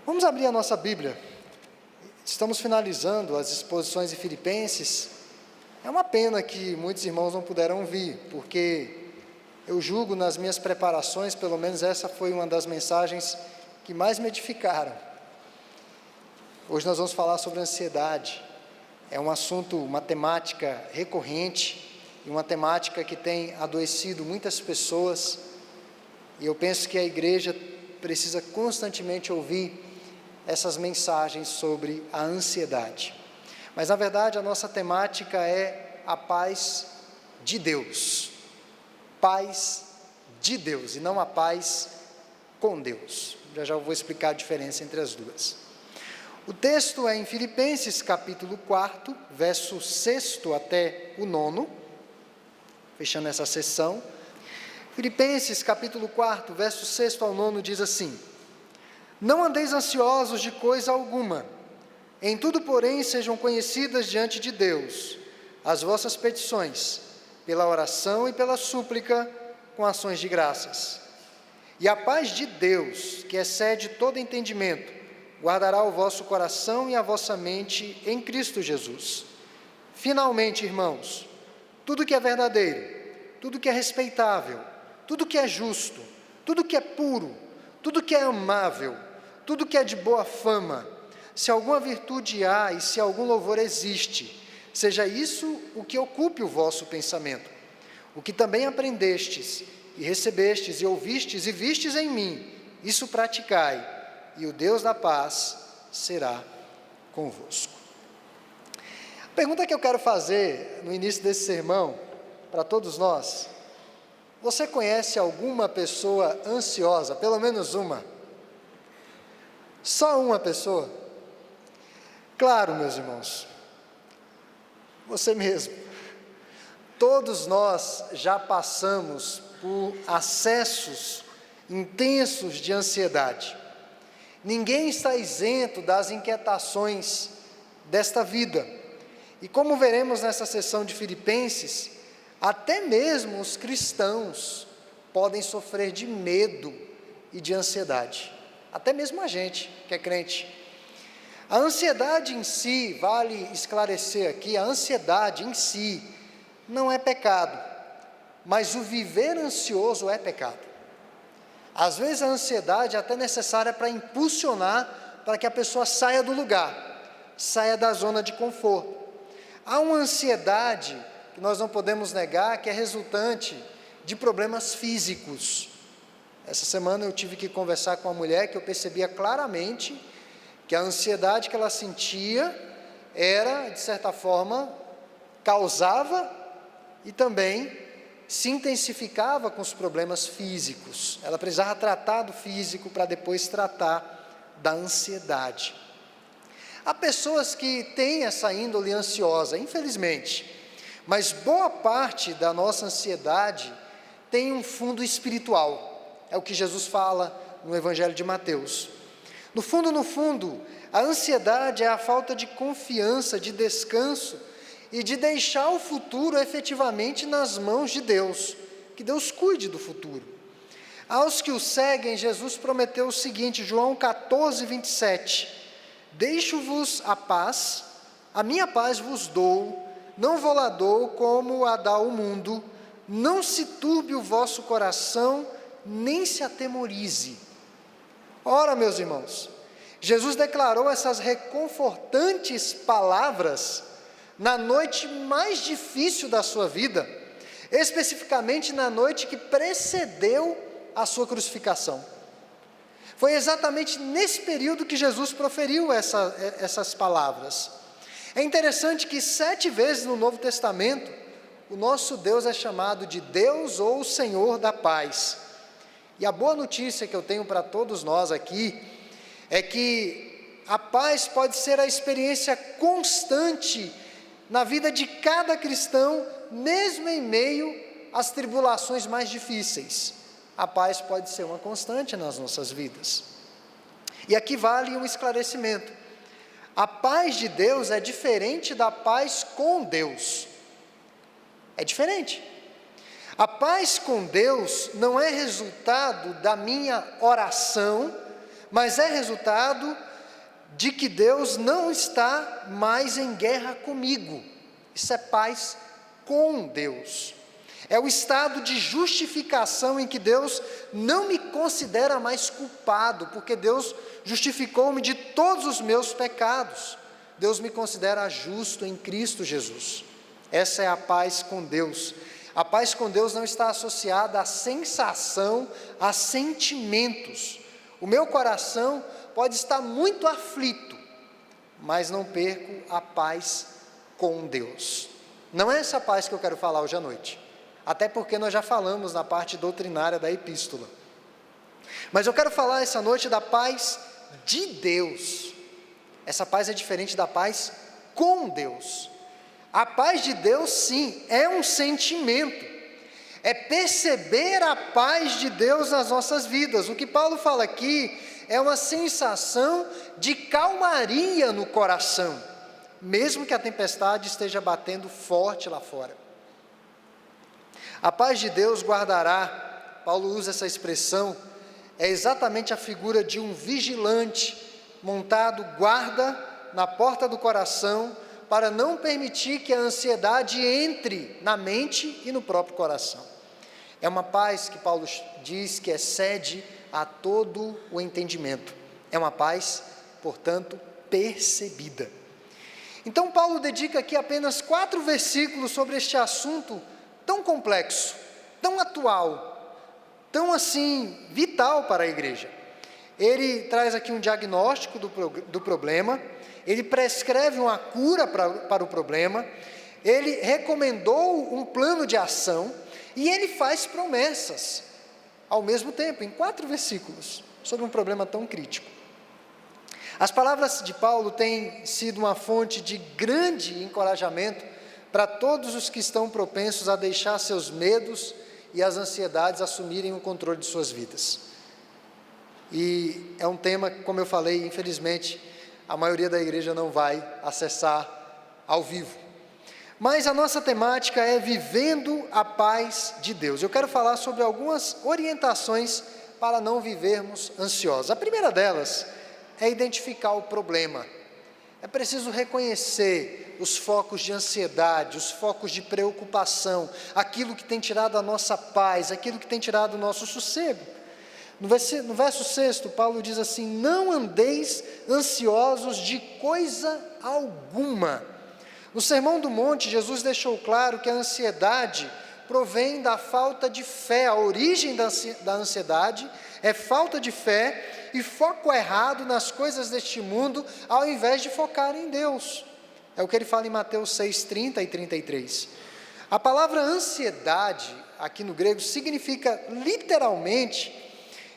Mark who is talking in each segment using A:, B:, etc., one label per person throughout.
A: Vamos abrir a nossa Bíblia. Estamos finalizando as exposições de Filipenses. É uma pena que muitos irmãos não puderam vir, porque eu julgo nas minhas preparações, pelo menos essa foi uma das mensagens que mais me edificaram. Hoje nós vamos falar sobre ansiedade. É um assunto, uma temática recorrente, e uma temática que tem adoecido muitas pessoas, e eu penso que a igreja precisa constantemente ouvir essas mensagens sobre a ansiedade. Mas na verdade a nossa temática é a paz de Deus. Paz de Deus, e não a paz com Deus. Já vou explicar a diferença entre as duas. O texto é em Filipenses capítulo 4, verso 6 até o 9, fechando essa sessão. Filipenses capítulo 4, verso 6 ao 9 diz assim: Não andeis ansiosos de coisa alguma, em tudo, porém, sejam conhecidas diante de Deus as vossas petições, pela oração e pela súplica, com ações de graças. E a paz de Deus, que excede todo entendimento, guardará o vosso coração e a vossa mente em Cristo Jesus. Finalmente, irmãos, tudo que é verdadeiro, tudo que é respeitável, tudo que é justo, tudo que é puro, tudo que é amável, tudo que é de boa fama, se alguma virtude há e se algum louvor existe, seja isso o que ocupe o vosso pensamento. O que também aprendestes, e recebestes, e ouvistes, e vistes em mim, isso praticai, e o Deus da paz será convosco. A pergunta que eu quero fazer no início desse sermão, para todos nós: você conhece alguma pessoa ansiosa? Pelo menos uma? Só uma pessoa? Claro, meus irmãos, você mesmo. Todos nós já passamos por acessos intensos de ansiedade. Ninguém está isento das inquietações desta vida. E como veremos nessa sessão de Filipenses, até mesmo os cristãos podem sofrer de medo e de ansiedade. Até mesmo a gente que é crente. A ansiedade em si, vale esclarecer aqui, a ansiedade em si não é pecado, mas o viver ansioso é pecado. Às vezes a ansiedade é até necessária para impulsionar, para que a pessoa saia do lugar, saia da zona de conforto. Há uma ansiedade que nós não podemos negar, que é resultante de problemas físicos. Essa semana eu tive que conversar com uma mulher que eu percebia claramente que a ansiedade que ela sentia era, de certa forma, causava e também se intensificava com os problemas físicos. Ela precisava tratar do físico para depois tratar da ansiedade. Há pessoas que têm essa índole ansiosa, infelizmente, mas boa parte da nossa ansiedade tem um fundo espiritual. É o que Jesus fala no Evangelho de Mateus. No fundo, a ansiedade é a falta de confiança, de descanso e de deixar o futuro efetivamente nas mãos de Deus, que Deus cuide do futuro. Aos que o seguem, Jesus prometeu o seguinte, João 14, 27, Deixo-vos a paz, a minha paz vos dou, não vou lá dou como a dá o mundo, não se turbe o vosso coração, nem se atemorize. Ora, meus irmãos, Jesus declarou essas reconfortantes palavras na noite mais difícil da sua vida, especificamente na noite que precedeu a sua crucificação. Foi exatamente nesse período que Jesus proferiu essas palavras. É interessante que 7 vezes no Novo Testamento, o nosso Deus é chamado de Deus ou Senhor da paz. E a boa notícia que eu tenho para todos nós aqui, é que a paz pode ser a experiência constante na vida de cada cristão, mesmo em meio às tribulações mais difíceis. A paz pode ser uma constante nas nossas vidas. E aqui vale um esclarecimento. A paz de Deus é diferente da paz com Deus. É diferente. A paz com Deus não é resultado da minha oração, mas é resultado de que Deus não está mais em guerra comigo. Isso é paz com Deus. É o estado de justificação em que Deus não me considera mais culpado, porque Deus justificou-me de todos os meus pecados. Deus me considera justo em Cristo Jesus. Essa é a paz com Deus. A paz com Deus não está associada à sensação, a sentimentos. O meu coração pode estar muito aflito, mas não perco a paz com Deus. Não é essa paz que eu quero falar hoje à noite, até porque nós já falamos na parte doutrinária da epístola. Mas eu quero falar essa noite da paz de Deus. Essa paz é diferente da paz com Deus. A paz de Deus, sim, é um sentimento, é perceber a paz de Deus nas nossas vidas. O que Paulo fala aqui é uma sensação de calmaria no coração, mesmo que a tempestade esteja batendo forte lá fora. A paz de Deus guardará, Paulo usa essa expressão, é exatamente a figura de um vigilante montado guarda na porta do coração, para não permitir que a ansiedade entre na mente e no próprio coração. É uma paz que Paulo diz que excede a todo o entendimento. É uma paz, portanto, percebida. Então Paulo dedica aqui apenas 4 versículos sobre este assunto tão complexo, tão atual, tão assim, vital para a igreja. Ele traz aqui um diagnóstico do problema, ele prescreve uma cura para o problema, ele recomendou um plano de ação, e ele faz promessas, ao mesmo tempo, em 4 versículos, sobre um problema tão crítico. As palavras de Paulo têm sido uma fonte de grande encorajamento para todos os que estão propensos a deixar seus medos e as ansiedades assumirem o controle de suas vidas. E é um tema, como eu falei, infelizmente, a maioria da igreja não vai acessar ao vivo. Mas a nossa temática é vivendo a paz de Deus. Eu quero falar sobre algumas orientações para não vivermos ansiosos. A primeira delas é identificar o problema. É preciso reconhecer os focos de ansiedade, os focos de preocupação, aquilo que tem tirado a nossa paz, aquilo que tem tirado o nosso sossego. No verso 6, Paulo diz assim: não andeis ansiosos de coisa alguma. No Sermão do Monte, Jesus deixou claro que a ansiedade provém da falta de fé. A origem da ansiedade é falta de fé e foco errado nas coisas deste mundo, ao invés de focar em Deus. É o que ele fala em Mateus 6, 30 e 33. A palavra ansiedade, aqui no grego, significa literalmente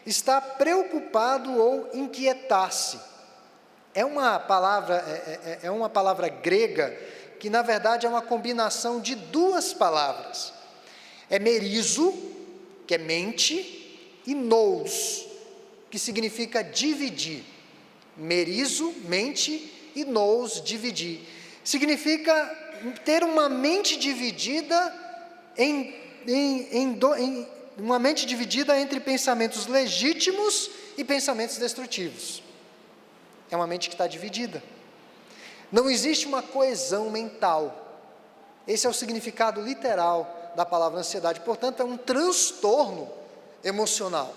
A: estar preocupado ou inquietar-se. É uma palavra grega que na verdade é uma combinação de 2 palavras. É merizo, que é mente, e nous, que significa dividir. Merizo, mente, e nous, dividir. Significa ter uma mente dividida uma mente dividida entre pensamentos legítimos e pensamentos destrutivos. É uma mente que está dividida. Não existe uma coesão mental. Esse é o significado literal da palavra ansiedade. Portanto, é um transtorno emocional.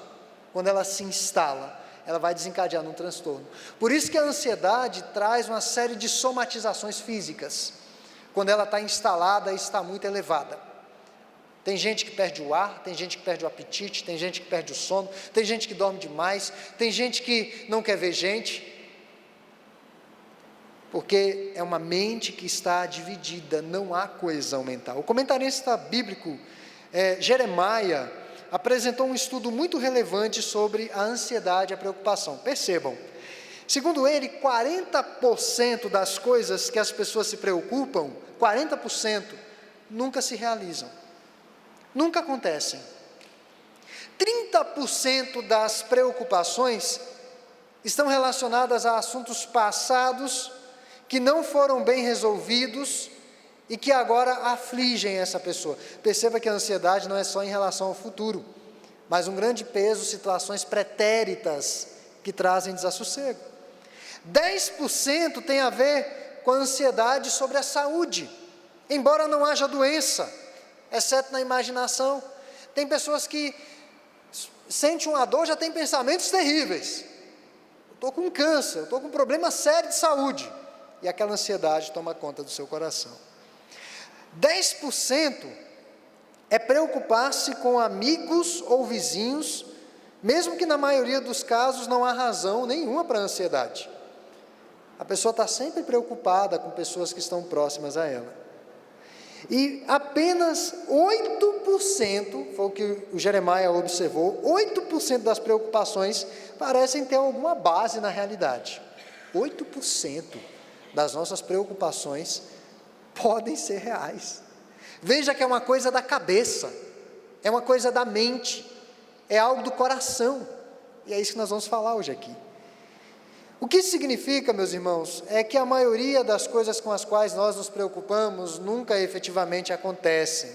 A: Quando ela se instala, ela vai desencadear num transtorno. Por isso que a ansiedade traz uma série de somatizações físicas, quando ela está instalada e está muito elevada. Tem gente que perde o ar, tem gente que perde o apetite, tem gente que perde o sono, tem gente que dorme demais, tem gente que não quer ver gente, porque é uma mente que está dividida, não há coesão mental. O comentarista bíblico Jeremias apresentou um estudo muito relevante sobre a ansiedade e a preocupação. Percebam, segundo ele, 40% das coisas que as pessoas se preocupam, 40% nunca se realizam, nunca acontecem. 30% das preocupações estão relacionadas a assuntos passados que não foram bem resolvidos e que agora afligem essa pessoa. Perceba que a ansiedade não é só em relação ao futuro, mas um grande peso, situações pretéritas que trazem desassossego. 10% tem a ver com a ansiedade sobre a saúde, embora não haja doença, exceto na imaginação. Tem pessoas que sentem uma dor, já tem pensamentos terríveis. Eu estou com câncer, eu estou com um problema sério de saúde, e aquela ansiedade toma conta do seu coração. 10% é preocupar-se com amigos ou vizinhos, mesmo que na maioria dos casos não há razão nenhuma para a ansiedade. A pessoa está sempre preocupada com pessoas que estão próximas a ela. E apenas 8%, foi o que o Jeremias observou, 8% das preocupações parecem ter alguma base na realidade. 8% das nossas preocupações podem ser reais. Veja que é uma coisa da cabeça, é uma coisa da mente, é algo do coração, e é isso que nós vamos falar hoje aqui. O que isso significa, meus irmãos, é que a maioria das coisas com as quais nós nos preocupamos nunca efetivamente acontecem.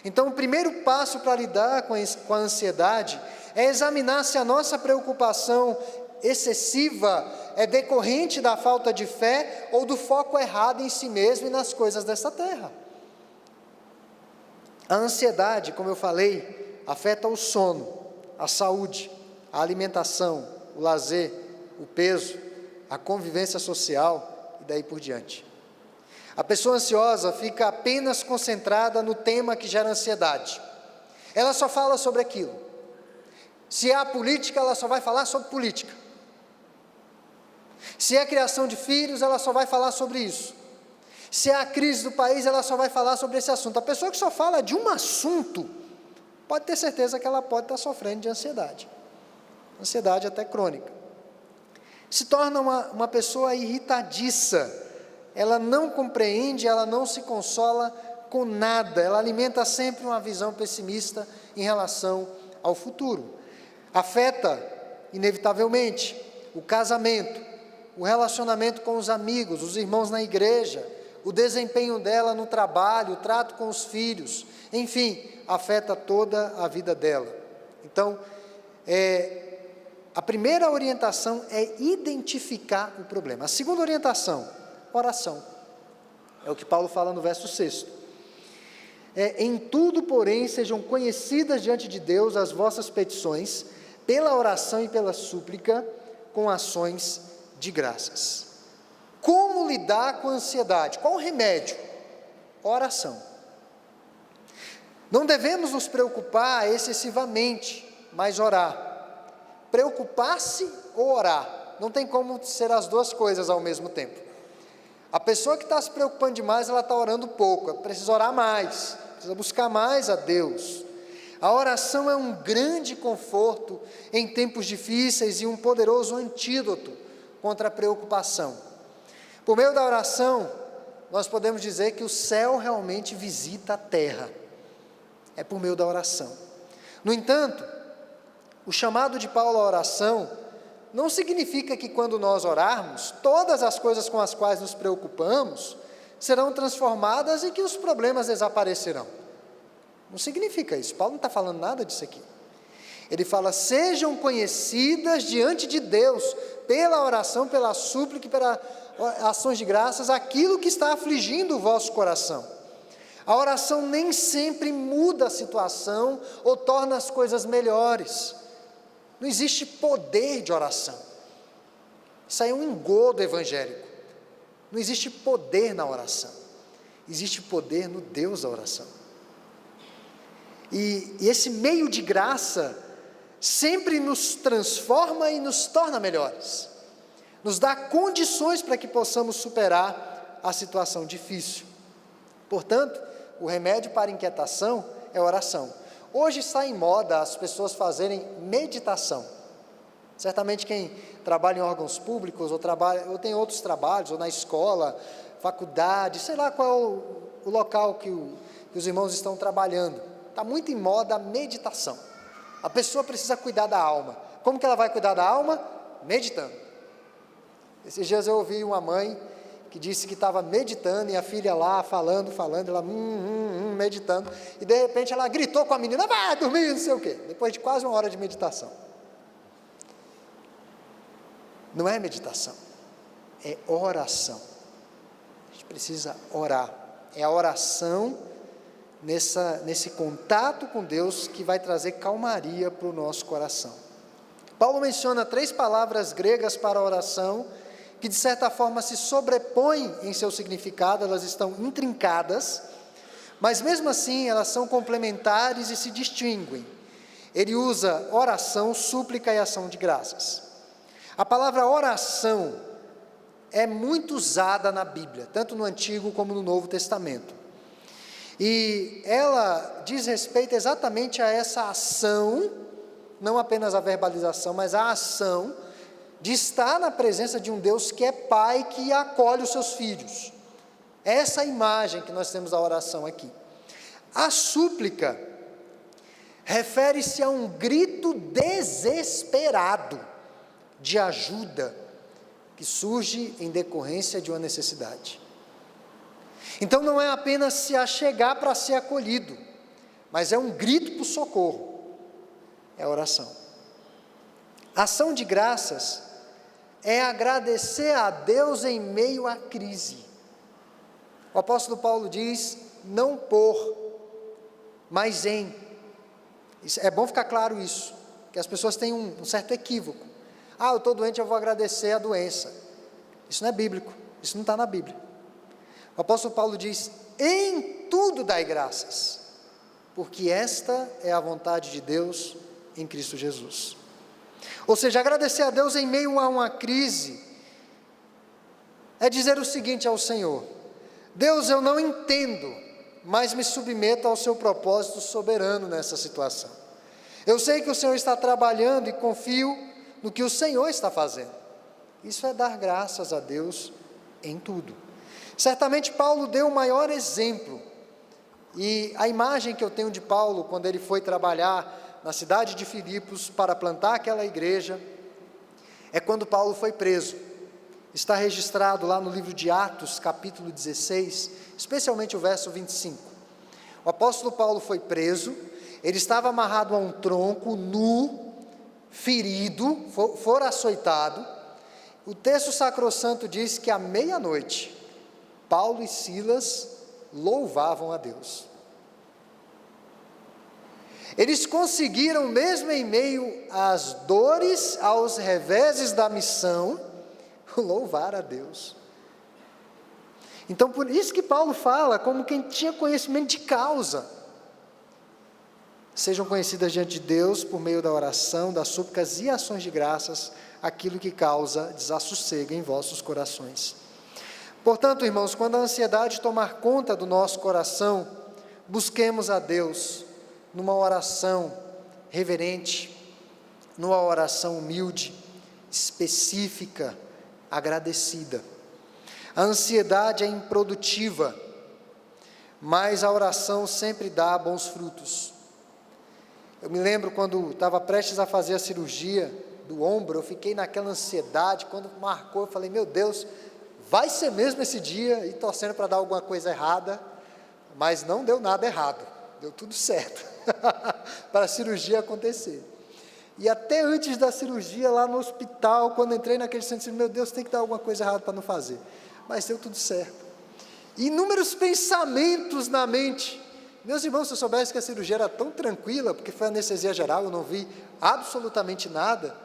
A: Então, o primeiro passo para lidar com a ansiedade é examinar se a nossa preocupação excessiva é decorrente da falta de fé ou do foco errado em si mesmo e nas coisas dessa terra. A ansiedade, como eu falei, afeta o sono, a saúde, a alimentação, o lazer, o peso, a convivência social e daí por diante. A pessoa ansiosa fica apenas concentrada no tema que gera ansiedade. Ela só fala sobre aquilo. Se há política, ela só vai falar sobre política. Se é criação de filhos, ela só vai falar sobre isso. Se é a crise do país, ela só vai falar sobre esse assunto. A pessoa que só fala de um assunto, pode ter certeza que ela pode estar sofrendo de ansiedade. Ansiedade até crônica. Se torna uma pessoa irritadiça. Ela não compreende, ela não se consola com nada. Ela alimenta sempre uma visão pessimista em relação ao futuro. Afeta, inevitavelmente, o casamento, o relacionamento com os amigos, os irmãos na igreja, o desempenho dela no trabalho, o trato com os filhos, enfim, afeta toda a vida dela. Então, a primeira orientação é identificar o problema. A segunda orientação, oração. É o que Paulo fala no verso 6. Em tudo, porém, sejam conhecidas diante de Deus as vossas petições, pela oração e pela súplica, com ações de graças. Como lidar com a ansiedade? Qual o remédio? Oração. Não devemos nos preocupar excessivamente, mas orar. Preocupar-se ou orar? Não tem como ser as duas coisas ao mesmo tempo. A pessoa que está se preocupando demais, ela está orando pouco, ela precisa orar mais, precisa buscar mais a Deus. A oração é um grande conforto em tempos difíceis e um poderoso antídoto contra a preocupação. Por meio da oração, nós podemos dizer que o céu realmente visita a terra. É por meio da oração. No entanto, o chamado de Paulo à oração não significa que quando nós orarmos, todas as coisas com as quais nos preocupamos serão transformadas e que os problemas desaparecerão. Não significa isso. Paulo não está falando nada disso aqui. Ele fala, sejam conhecidas diante de Deus, pela oração, pela súplica e pelas ações de graças, aquilo que está afligindo o vosso coração. A oração nem sempre muda a situação ou torna as coisas melhores. Não existe poder de oração. Isso aí é um engodo evangélico. Não existe poder na oração. Existe poder no Deus da oração. E esse meio de graça sempre nos transforma e nos torna melhores. Nos dá condições para que possamos superar a situação difícil. Portanto, o remédio para a inquietação é a oração. Hoje está em moda as pessoas fazerem meditação. Certamente quem trabalha em órgãos públicos, ou tem outros trabalhos, ou na escola, faculdade, sei lá qual é o local que os irmãos estão trabalhando. Está muito em moda a meditação. A pessoa precisa cuidar da alma. Como que ela vai cuidar da alma? Meditando. Esses dias eu ouvi uma mãe que disse que estava meditando e a filha lá falando, ela meditando, e de repente ela gritou com a menina, vai dormir, não sei o quê, depois de quase uma hora de meditação. Não é meditação, é oração. A gente precisa orar. É a oração nesse contato com Deus que vai trazer calmaria para o nosso coração. Paulo menciona 3 palavras gregas para a oração, que de certa forma se sobrepõem em seu significado, elas estão intrincadas, mas mesmo assim elas são complementares e se distinguem. Ele usa oração, súplica e ação de graças. A palavra oração é muito usada na Bíblia, tanto no Antigo como no Novo Testamento. E ela diz respeito exatamente a essa ação, não apenas a verbalização, mas a ação de estar na presença de um Deus que é Pai, que acolhe os seus filhos. Essa é a imagem que nós temos da oração aqui. A súplica refere-se a um grito desesperado de ajuda que surge em decorrência de uma necessidade. Então não é apenas se achegar para ser acolhido, mas é um grito por socorro, é a oração. Ação de graças é agradecer a Deus em meio à crise. O apóstolo Paulo diz, não por, mas em. É bom ficar claro isso, que as pessoas têm um certo equívoco. Eu estou doente, eu vou agradecer a doença. Isso não é bíblico, isso não está na Bíblia. O apóstolo Paulo diz, em tudo dai graças, porque esta é a vontade de Deus em Cristo Jesus. Ou seja, agradecer a Deus em meio a uma crise, é dizer o seguinte ao Senhor: Deus, eu não entendo, mas me submeto ao seu propósito soberano nessa situação. Eu sei que o Senhor está trabalhando e confio no que o Senhor está fazendo. Isso é dar graças a Deus em tudo. Certamente Paulo deu o maior exemplo, e a imagem que eu tenho de Paulo, quando ele foi trabalhar na cidade de Filipos para plantar aquela igreja, é quando Paulo foi preso. Está registrado lá no livro de Atos, capítulo 16, especialmente o verso 25. O apóstolo Paulo foi preso, ele estava amarrado a um tronco, nu, ferido, fora açoitado. O texto sacrossanto diz que à meia-noite, Paulo e Silas louvavam a Deus. Eles conseguiram, mesmo em meio às dores, aos reveses da missão, louvar a Deus. Então, por isso que Paulo fala, como quem tinha conhecimento de causa. Sejam conhecidas diante de Deus, por meio da oração, das súplicas e ações de graças, aquilo que causa desassossego em vossos corações. Portanto, irmãos, quando a ansiedade tomar conta do nosso coração, busquemos a Deus numa oração reverente, numa oração humilde, específica, agradecida. A ansiedade é improdutiva, mas a oração sempre dá bons frutos. Eu me lembro quando estava prestes a fazer a cirurgia do ombro, eu fiquei naquela ansiedade, quando marcou, eu falei, meu Deus, vai ser mesmo esse dia, e torcendo para dar alguma coisa errada, mas não deu nada errado, deu tudo certo, para a cirurgia acontecer. E até antes da cirurgia, lá no hospital, quando entrei naquele centro, meu Deus, tem que dar alguma coisa errada para não fazer, mas deu tudo certo. Inúmeros pensamentos na mente. Meus irmãos, se eu soubesse que a cirurgia era tão tranquila, porque foi anestesia geral, eu não vi absolutamente nada,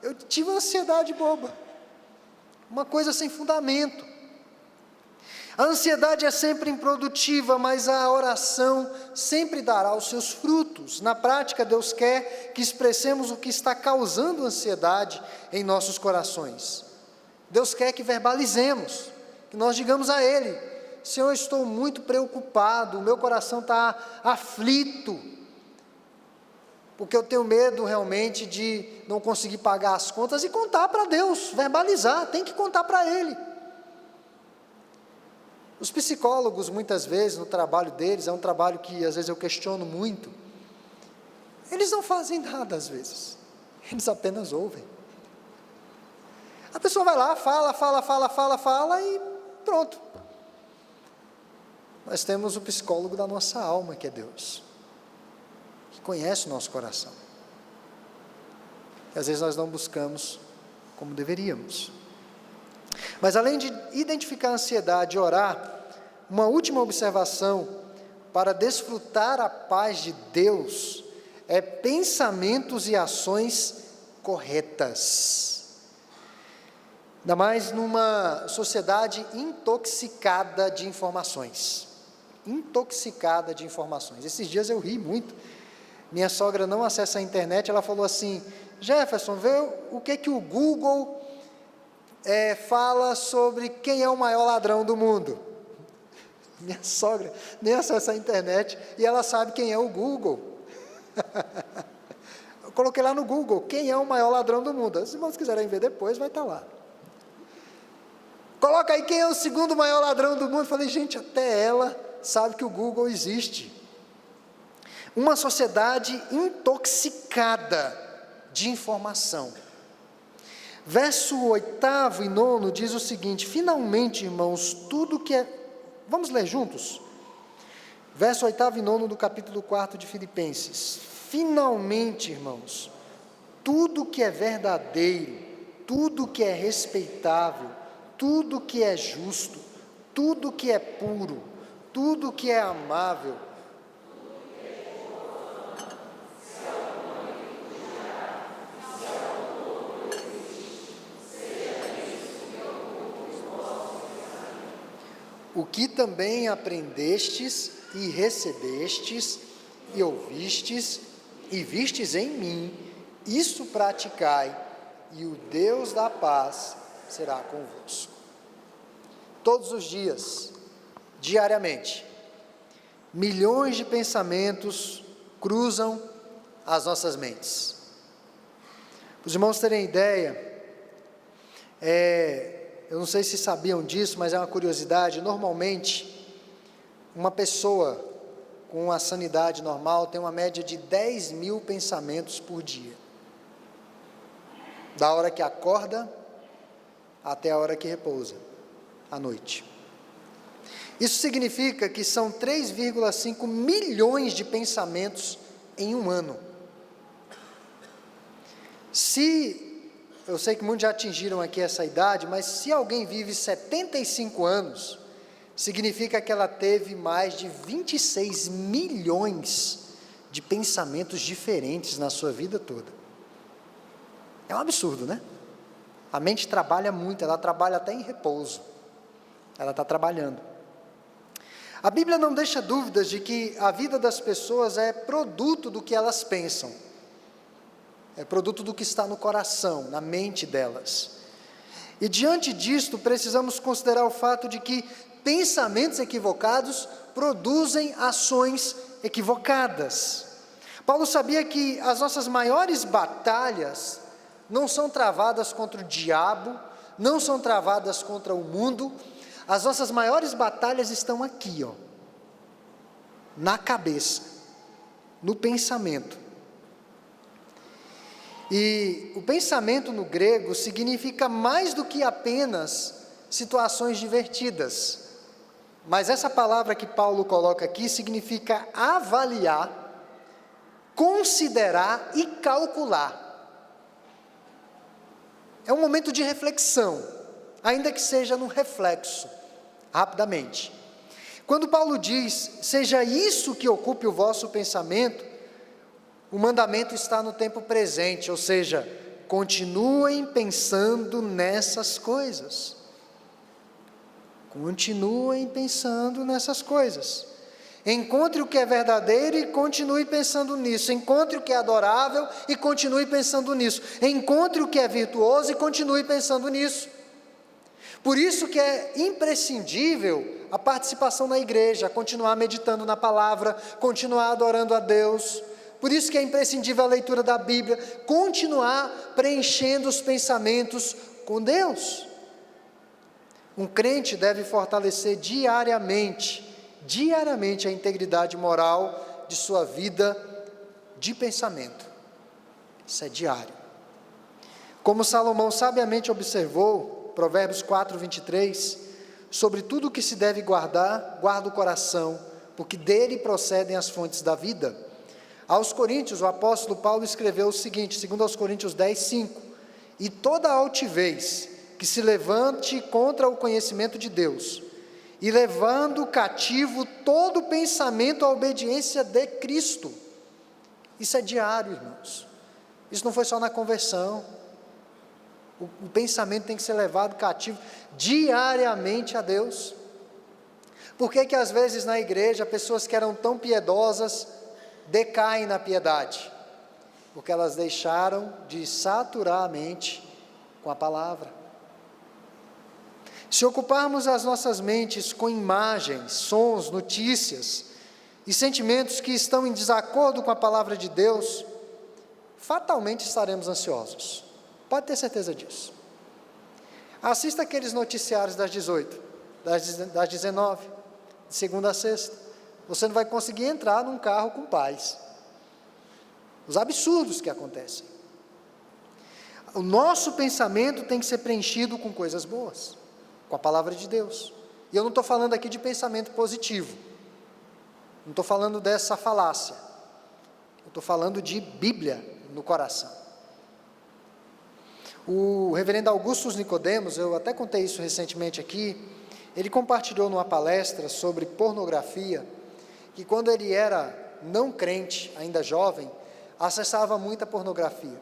A: eu tive uma ansiedade boba, uma coisa sem fundamento. A ansiedade é sempre improdutiva, mas a oração sempre dará os seus frutos. Na prática, Deus quer que expressemos o que está causando ansiedade em nossos corações. Deus quer que verbalizemos, que nós digamos a Ele: Senhor, eu estou muito preocupado, o meu coração está aflito, porque eu tenho medo realmente de não conseguir pagar as contas, e contar para Deus, verbalizar, tem que contar para Ele. Os psicólogos, muitas vezes, no trabalho deles, é um trabalho que às vezes eu questiono muito, eles não fazem nada às vezes, eles apenas ouvem. A pessoa vai lá, fala e pronto. Nós temos o psicólogo da nossa alma, que é Deus, que conhece o nosso coração. E às vezes nós não buscamos como deveríamos. Mas além de identificar a ansiedade e orar, uma última observação para desfrutar a paz de Deus é pensamentos e ações corretas. Ainda mais numa sociedade intoxicada de informações. Intoxicada de informações. Esses dias eu ri muito. Minha sogra não acessa a internet, ela falou assim: Jefferson, vê o que o Google fala sobre quem é o maior ladrão do mundo. Minha sogra nem acessa a internet e ela sabe quem é o Google. Eu coloquei lá no Google, quem é o maior ladrão do mundo. Se vocês quiserem ver depois, vai estar lá. Coloca aí quem é o segundo maior ladrão do mundo. Eu falei, gente, até ela sabe que o Google existe. Uma sociedade intoxicada de informação. Verso 8º e 9 diz o seguinte: finalmente, irmãos, tudo que é... Vamos ler juntos? Verso 8º e 9 do capítulo 4 de Filipenses. Finalmente, irmãos, tudo que é verdadeiro, tudo que é respeitável, tudo que é justo, tudo que é puro, tudo que é amável, o que também aprendestes e recebestes e ouvistes e vistes em mim, isso praticai, e o Deus da paz será convosco. Todos os dias, diariamente, milhões de pensamentos cruzam as nossas mentes. Para os irmãos terem ideia, eu não sei se sabiam disso, mas é uma curiosidade. Normalmente, uma pessoa com a sanidade normal tem uma média de 10.000 pensamentos por dia. Da hora que acorda até a hora que repousa, à noite. Isso significa que são 3,5 milhões de pensamentos em um ano. Eu sei que muitos já atingiram aqui essa idade, mas se alguém vive 75 anos, significa que ela teve mais de 26 milhões de pensamentos diferentes na sua vida toda. É um absurdo, né? A mente trabalha muito, ela trabalha até em repouso. Ela está trabalhando. A Bíblia não deixa dúvidas de que a vida das pessoas é produto do que elas pensam. É produto do que está no coração, na mente delas. E diante disto, precisamos considerar o fato de que pensamentos equivocados produzem ações equivocadas. Paulo sabia que as nossas maiores batalhas não são travadas contra o diabo, não são travadas contra o mundo. As nossas maiores batalhas estão aqui, na cabeça, no pensamento. E o pensamento no grego significa mais do que apenas situações divertidas. Mas essa palavra que Paulo coloca aqui significa avaliar, considerar e calcular. É um momento de reflexão, ainda que seja no reflexo, rapidamente. Quando Paulo diz, seja isso que ocupe o vosso pensamento, o mandamento está no tempo presente, ou seja, continuem pensando nessas coisas. Continuem pensando nessas coisas. Encontre o que é verdadeiro e continue pensando nisso. Encontre o que é adorável e continue pensando nisso. Encontre o que é virtuoso e continue pensando nisso. Por isso que é imprescindível a participação na igreja, continuar meditando na palavra, continuar adorando a Deus. Por isso que é imprescindível a leitura da Bíblia, continuar preenchendo os pensamentos com Deus. Um crente deve fortalecer diariamente a integridade moral de sua vida de pensamento. Isso é diário. Como Salomão sabiamente observou, Provérbios 4:23, sobre tudo o que se deve guardar, guarda o coração, porque dele procedem as fontes da vida. Aos Coríntios, o apóstolo Paulo escreveu o seguinte, segundo aos Coríntios 10:5, e toda altivez que se levante contra o conhecimento de Deus, e levando cativo todo pensamento à obediência de Cristo. Isso é diário, irmãos. Isso não foi só na conversão. O pensamento tem que ser levado cativo diariamente a Deus. Por que às vezes na igreja, pessoas que eram tão piedosas, decaem na piedade? Porque elas deixaram de saturar a mente com a palavra. Se ocuparmos as nossas mentes com imagens, sons, notícias e sentimentos que estão em desacordo com a palavra de Deus, fatalmente estaremos ansiosos. Pode ter certeza disso. Assista aqueles noticiários das 18, das 19, de segunda a sexta. Você não vai conseguir entrar num carro com paz. Os absurdos que acontecem. O nosso pensamento tem que ser preenchido com coisas boas, com a palavra de Deus. E eu não estou falando aqui de pensamento positivo. Não estou falando dessa falácia. Eu estou falando de Bíblia no coração. O reverendo Augustus Nicodemos, eu até contei isso recentemente aqui, ele compartilhou numa palestra sobre pornografia, que quando ele era não crente, ainda jovem, acessava muita pornografia.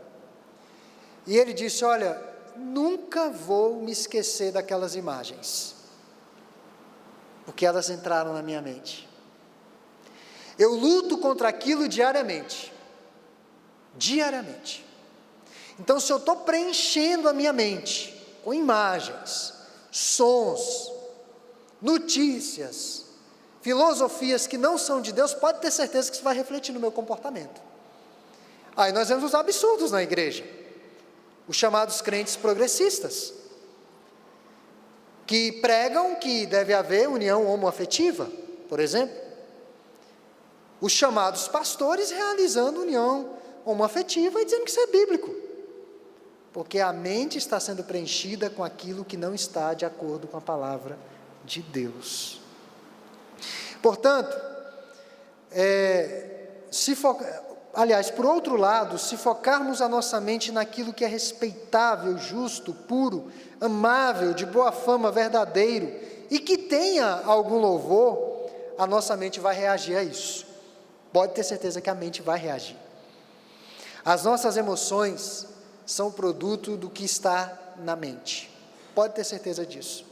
A: E ele disse, olha, nunca vou me esquecer daquelas imagens, porque elas entraram na minha mente. Eu luto contra aquilo diariamente. Então, se eu estou preenchendo a minha mente com imagens, sons, notícias, filosofias que não são de Deus, pode ter certeza que isso vai refletir no meu comportamento. Aí nós vemos os absurdos na igreja, os chamados crentes progressistas, que pregam que deve haver união homoafetiva, por exemplo. Os chamados pastores realizando união homoafetiva e dizendo que isso é bíblico, porque a mente está sendo preenchida com aquilo que não está de acordo com a palavra de Deus. Portanto, por outro lado, se focarmos a nossa mente naquilo que é respeitável, justo, puro, amável, de boa fama, verdadeiro, e que tenha algum louvor, a nossa mente vai reagir a isso. Pode ter certeza que a mente vai reagir. As nossas emoções são produto do que está na mente. Pode ter certeza disso.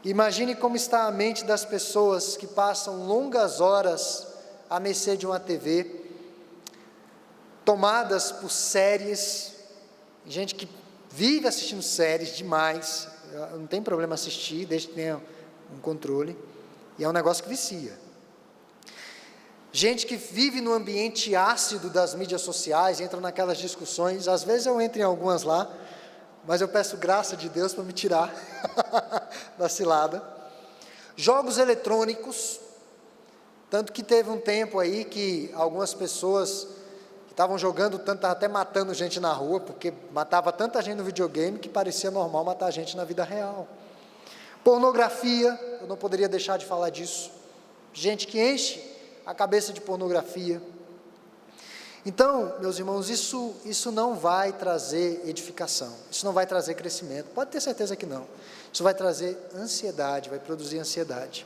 A: Imagine como está a mente das pessoas que passam longas horas à mercê de uma TV, tomadas por séries, gente que vive assistindo séries demais, não tem problema assistir, desde que tenha um controle, e é um negócio que vicia. Gente que vive no ambiente ácido das mídias sociais, entra naquelas discussões, às vezes eu entro em algumas lá, mas eu peço graça de Deus para me tirar da cilada. Jogos eletrônicos, tanto que teve um tempo aí que algumas pessoas que estavam jogando tanto, estavam até matando gente na rua, porque matava tanta gente no videogame que parecia normal matar gente na vida real. Pornografia, eu não poderia deixar de falar disso. Gente que enche a cabeça de pornografia. Então, meus irmãos, isso não vai trazer edificação, isso não vai trazer crescimento, pode ter certeza que não. Isso vai trazer ansiedade, vai produzir ansiedade.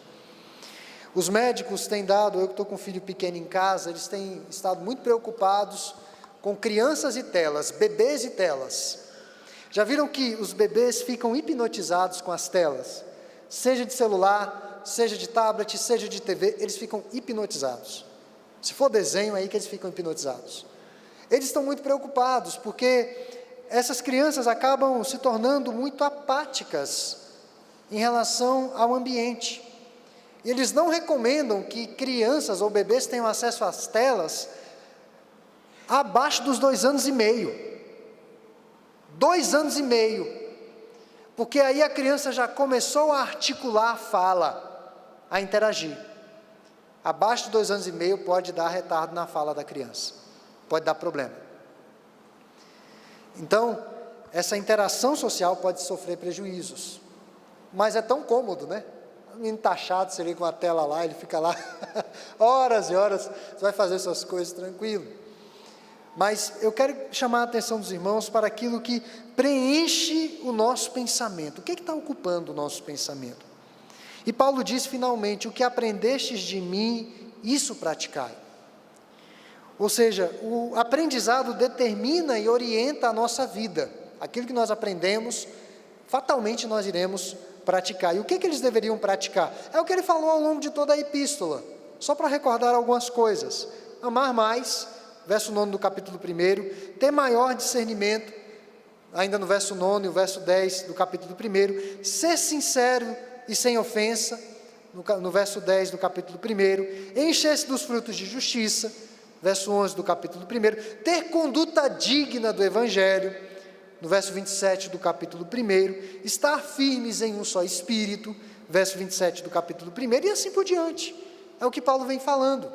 A: Os médicos têm dado, eu que estou com um filho pequeno em casa, eles têm estado muito preocupados com crianças e telas, bebês e telas. Já viram que os bebês ficam hipnotizados com as telas? Seja de celular, seja de tablet, seja de TV, eles ficam hipnotizados. Se for desenho, aí que eles ficam hipnotizados. Eles estão muito preocupados, porque essas crianças acabam se tornando muito apáticas em relação ao ambiente. E eles não recomendam que crianças ou bebês tenham acesso às telas abaixo dos 2 anos e meio. 2 anos e meio. Porque aí a criança já começou a articular a fala, a interagir. Abaixo de 2 anos e meio pode dar retardo na fala da criança, pode dar problema. Então, essa interação social pode sofrer prejuízos, mas é tão cômodo, né? O menino está chato, você liga com a tela lá, ele fica lá horas e horas, você vai fazer suas coisas tranquilo. Mas eu quero chamar a atenção dos irmãos para aquilo que preenche o nosso pensamento. O que está ocupando o nosso pensamento? E Paulo diz finalmente: o que aprendestes de mim, isso praticai. Ou seja, o aprendizado determina e orienta a nossa vida. Aquilo que nós aprendemos, fatalmente nós iremos praticar. E o que eles deveriam praticar? É o que ele falou ao longo de toda a epístola, só para recordar algumas coisas. Amar mais, verso 9 do capítulo 1, ter maior discernimento, ainda no verso 9 e o verso 10 do capítulo 1, ser sincero e sem ofensa, no verso 10 do capítulo 1, encher-se dos frutos de justiça, verso 11 do capítulo 1, ter conduta digna do Evangelho, no verso 27 do capítulo 1, estar firmes em um só espírito, verso 27 do capítulo 1, e assim por diante. É o que Paulo vem falando.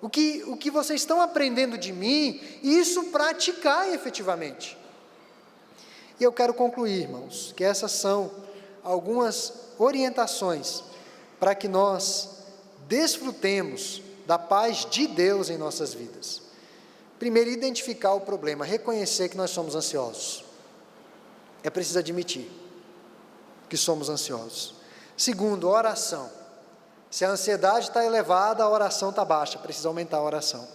A: O que vocês estão aprendendo de mim, isso praticai efetivamente. E eu quero concluir, irmãos, que essas são algumas orientações para que nós desfrutemos da paz de Deus em nossas vidas. Primeiro, identificar o problema, reconhecer que nós somos ansiosos. É preciso admitir que somos ansiosos. Segundo, oração. Se a ansiedade está elevada, a oração está baixa, precisa aumentar a oração.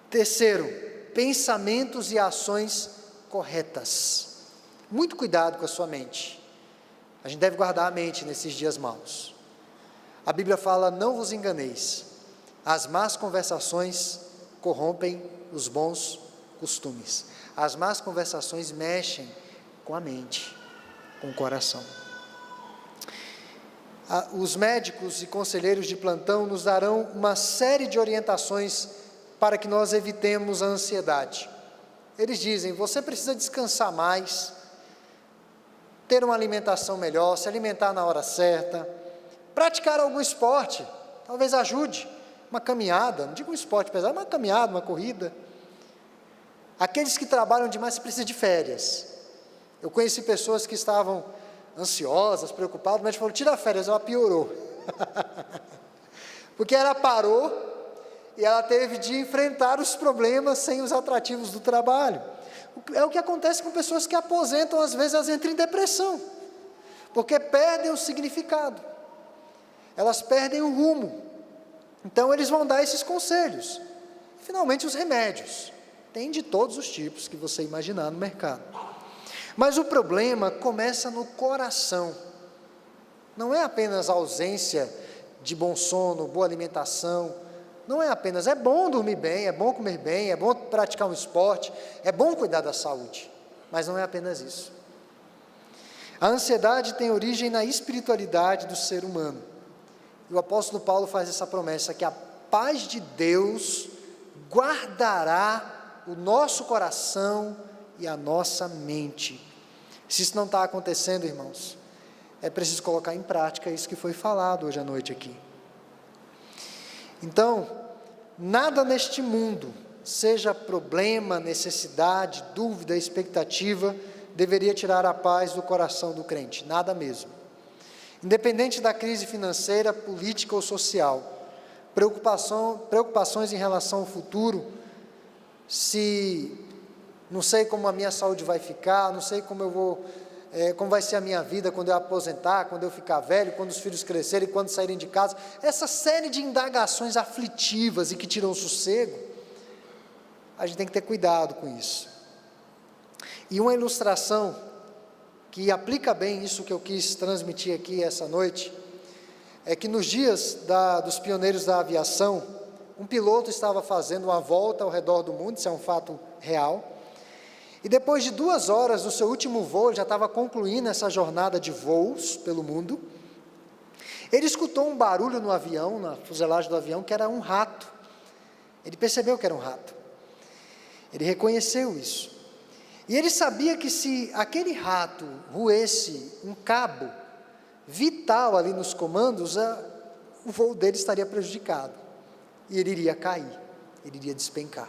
A: Terceiro, pensamentos e ações corretas. Muito cuidado com a sua mente. A gente deve guardar a mente nesses dias maus. A Bíblia fala: não vos enganeis, as más conversações corrompem os bons costumes. As más conversações mexem com a mente, com o coração. Os médicos e conselheiros de plantão nos darão uma série de orientações para que nós evitemos a ansiedade. Eles dizem: você precisa descansar mais, ter uma alimentação melhor, se alimentar na hora certa, praticar algum esporte, talvez ajude, uma caminhada, não digo um esporte pesado, uma caminhada, uma corrida. Aqueles que trabalham demais, você precisa de férias. Eu conheci pessoas que estavam ansiosas, preocupadas, mas falou: tira férias. Ela piorou, porque ela parou e ela teve de enfrentar os problemas sem os atrativos do trabalho. É o que acontece com pessoas que aposentam, às vezes elas entram em depressão, porque perdem o significado, elas perdem o rumo. Então eles vão dar esses conselhos. Finalmente, os remédios, tem de todos os tipos que você imaginar no mercado. Mas o problema começa no coração. Não é apenas a ausência de bom sono, boa alimentação. Não é apenas, é bom dormir bem, é bom comer bem, é bom praticar um esporte, é bom cuidar da saúde. Mas não é apenas isso. A ansiedade tem origem na espiritualidade do ser humano. E o apóstolo Paulo faz essa promessa, que a paz de Deus guardará o nosso coração e a nossa mente. Se isso não está acontecendo, irmãos, é preciso colocar em prática isso que foi falado hoje à noite aqui. Então, nada neste mundo, seja problema, necessidade, dúvida, expectativa, deveria tirar a paz do coração do crente, nada mesmo. Independente da crise financeira, política ou social, preocupações em relação ao futuro, se não sei como a minha saúde vai ficar, não sei como vai ser a minha vida quando eu aposentar, quando eu ficar velho, quando os filhos crescerem, quando saírem de casa, essa série de indagações aflitivas e que tiram o sossego, a gente tem que ter cuidado com isso. E uma ilustração que aplica bem isso que eu quis transmitir aqui essa noite, é que nos dias dos pioneiros da aviação, um piloto estava fazendo uma volta ao redor do mundo, isso é um fato real, e depois de 2 horas do seu último voo, ele já estava concluindo essa jornada de voos pelo mundo, ele escutou um barulho no avião, na fuselagem do avião, que era um rato. Ele percebeu que era um rato, ele reconheceu isso, e ele sabia que se aquele rato roesse um cabo vital ali nos comandos, o voo dele estaria prejudicado, e ele iria cair, ele iria despencar.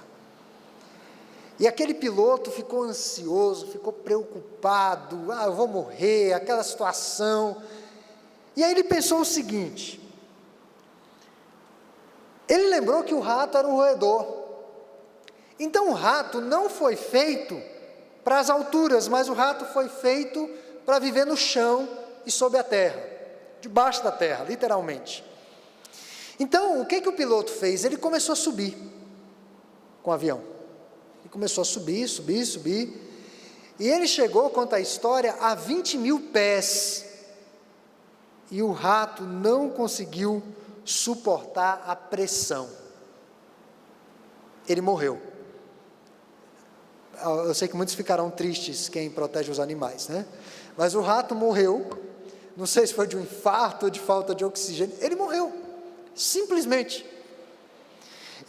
A: E aquele piloto ficou ansioso, ficou preocupado, eu vou morrer, aquela situação. E aí ele pensou o seguinte, ele lembrou que o rato era um roedor, Então o rato não foi feito para as alturas, mas o rato foi feito para viver no chão e sob a terra, debaixo da terra, literalmente. Então, o que o piloto fez? Ele começou a subir com o avião. Ele começou a subir, e ele chegou, conta a história, a 20 mil pés, e o rato não conseguiu suportar a pressão. Ele morreu. Eu sei que muitos ficarão tristes, quem protege os animais, né? Mas o rato morreu, não sei se foi de um infarto ou de falta de oxigênio, ele morreu, simplesmente.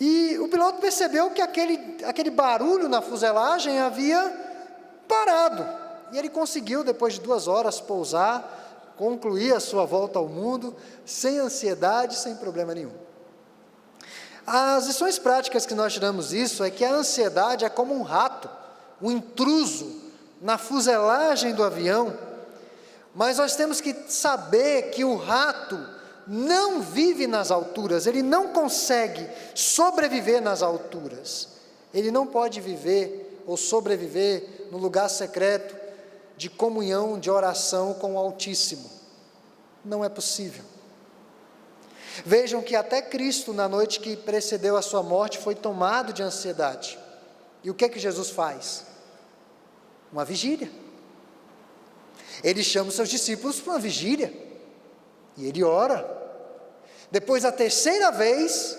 A: E o piloto percebeu que aquele barulho na fuselagem havia parado, e ele conseguiu, depois de 2 horas, pousar, concluir a sua volta ao mundo, sem ansiedade, sem problema nenhum. As lições práticas que nós tiramos disso é que a ansiedade é como um rato, um intruso na fuselagem do avião, mas nós temos que saber que o rato não vive nas alturas, ele não consegue sobreviver nas alturas, ele não pode viver ou sobreviver no lugar secreto de comunhão, de oração com o Altíssimo, não é possível. Vejam que até Cristo, na noite que precedeu a sua morte, foi tomado de ansiedade. E o que Jesus faz? Uma vigília. Ele chama os seus discípulos para uma vigília, e ele ora. Depois, a 3ª vez,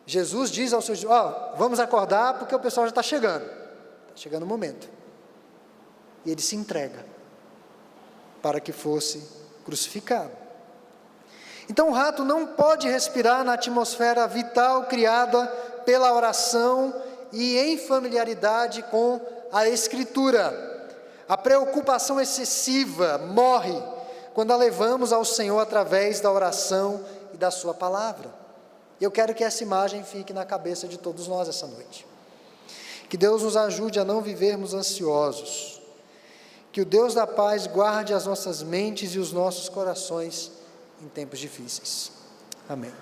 A: Jesus diz aos seus discípulos: vamos acordar, porque o pessoal já está chegando o momento. E ele se entrega, para que fosse crucificado. Então o rato não pode respirar na atmosfera vital criada pela oração e em familiaridade com a Escritura. A preocupação excessiva morre quando a levamos ao Senhor através da oração e da sua palavra. Eu quero que essa imagem fique na cabeça de todos nós essa noite. Que Deus nos ajude a não vivermos ansiosos. Que o Deus da paz guarde as nossas mentes e os nossos corações em tempos difíceis. Amém.